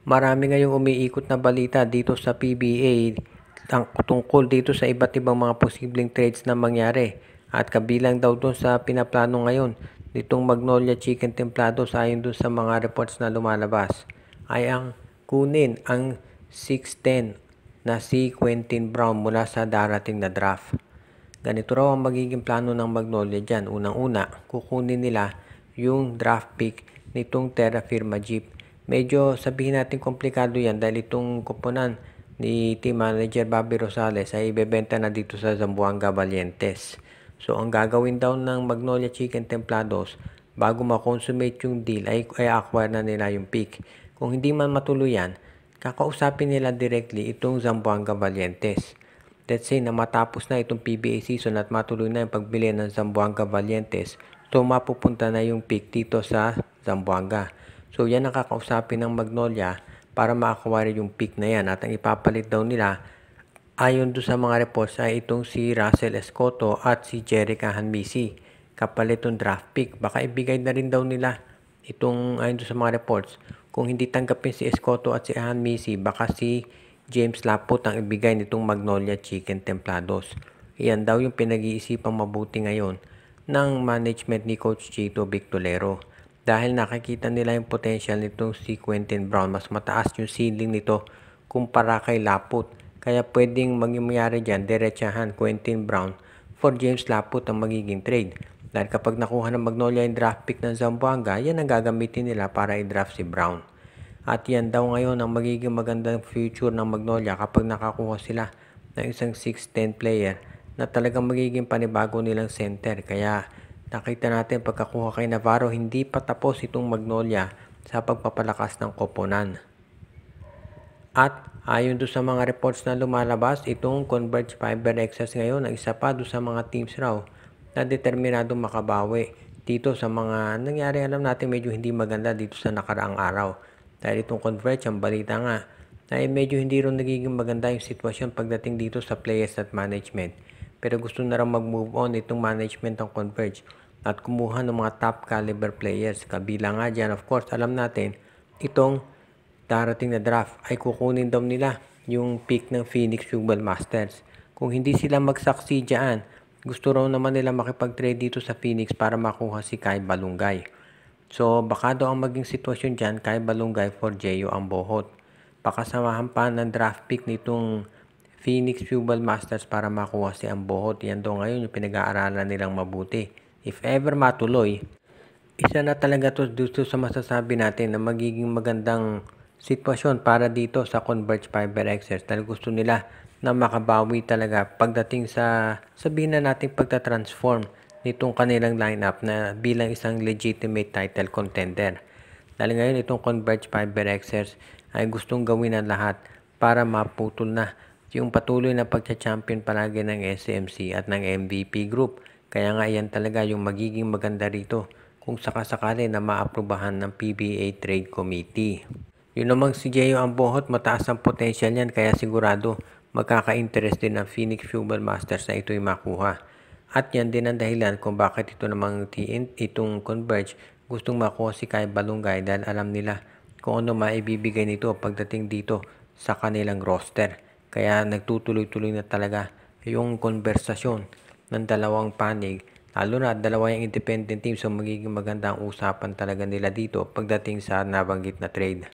Marami ngayong umiikot na balita dito sa PBA tungkol dito sa iba't ibang mga posibleng trades na mangyari. At kabilang daw doon sa pinaplano ngayon nitong Magnolia Chicken Templados ayon doon sa mga reports na lumalabas ay ang kunin ang 6'10" na si Quentin Brown mula sa darating na draft. Ganito raw ang magiging plano ng Magnolia dyan. Unang-una, kukunin nila yung draft pick nitong Terra Firma Jeep. Medyo sabihin natin komplikado yan dahil itong koponan ni Team Manager Bobby Rosales ay ibebenta na dito sa Zamboanga Valientes. So ang gagawin daw ng Magnolia Chicken Templados bago ma-consummate yung deal ay acquire na nila yung pick. Kung hindi man matuloy yan, kakausapin nila directly itong Zamboanga Valientes. Let's say na matapos na itong PBA season at matuloy na yung pagbili ng Zamboanga Valientes, so mapupunta na yung pick dito sa Zamboanga. So yan ang kakausapin ng Magnolia para ma-acquire yung pick na yan. At ang ipapalit daw nila ayon doon sa mga reports ay itong si Russell Escoto at si Jerica Hanmisi. Kapalit yung draft pick. Baka ibigay na rin daw nila itong ayon doon sa mga reports. Kung hindi tanggapin si Escoto at si Hanmisi, baka si James Laput ang ibigay nitong Magnolia Chicken Templados. Iyan daw yung pinag-iisipang mabuti ngayon ng management ni Coach Chito Victolero. Dahil nakikita nila yung potential nitong si Quentin Brown. Mas mataas yung ceiling nito kumpara kay Laput. Kaya pwedeng mangyayari dyan, diretsahan Quentin Brown for James Laput ang magiging trade. Dahil kapag nakuha ng Magnolia yung draft pick ng Zamboanga, yan ang gagamitin nila para i-draft si Brown. At yan daw ngayon ang magiging magandang future ng Magnolia kapag nakakuha sila ng isang 6'10" player na talagang magiging panibago nilang center. Kaya nakita natin pagkakuha kay Navarro, hindi pa tapos itong Magnolia sa pagpapalakas ng koponan. At ayon doon sa mga reports na lumalabas, itong Converge Fiber Excess ngayon ang isa pa doon sa mga teams raw na determinadong makabawi dito sa mga nangyari. Alam natin medyo hindi maganda dito sa nakaraang araw. Dahil itong Converge, ang balita nga, ay medyo hindi rin nagiging maganda yung sitwasyon pagdating dito sa players at management. Pero gusto na rin mag-move on itong management ng Converge at kumuha ng mga top caliber players. Kabilang nga dyan, of course, alam natin, itong darating na draft ay kukunin daw nila yung pick ng Phoenix Football Masters. Kung hindi sila mag-succeed dyan, gusto raw naman nila makipag-trade dito sa Phoenix para makuha si Kai Balungay. So baka daw ang maging sitwasyon dyan, Kai Balungay for Jeyo Ambohot. Baka samahan pa ng draft pick nitong Phoenix Football Masters para makuha si Ambohot. Yan daw ngayon yung pinag-aaralan nilang mabuti. If ever matuloy, isa na talaga to dito sa masasabi natin na magiging magandang sitwasyon para dito sa Converge Fiber Excess dahil gusto nila na makabawi talaga pagdating sa sabihin na natin pagta-transform nitong kanilang lineup na bilang isang legitimate title contender. Dahil ngayon itong Converge Fiber Excess ay gustong gawin ang lahat para maputol na yung patuloy na pagcha-champion palagi ng SMC at ng MVP Group. Kaya nga yan talaga yung magiging maganda rito kung sakasakali na maaprubahan ng PBA Trade Committee. Yun namang si Jeyo Ambohot, mataas ang potential yan kaya sigurado magkaka-interest din ng Phoenix Football Masters na ito'y makuha. At yan din ang dahilan kung bakit ito namang itong Converge gustong makuha si Kai Balungay dahil alam nila kung ano maibibigay nito pagdating dito sa kanilang roster. Kaya nagtutuloy-tuloy na talaga yung konversasyon ng dalawang panig, lalo na dalawa yung independent team, so magiging maganda ang usapan talaga nila dito pagdating sa nabanggit na trade.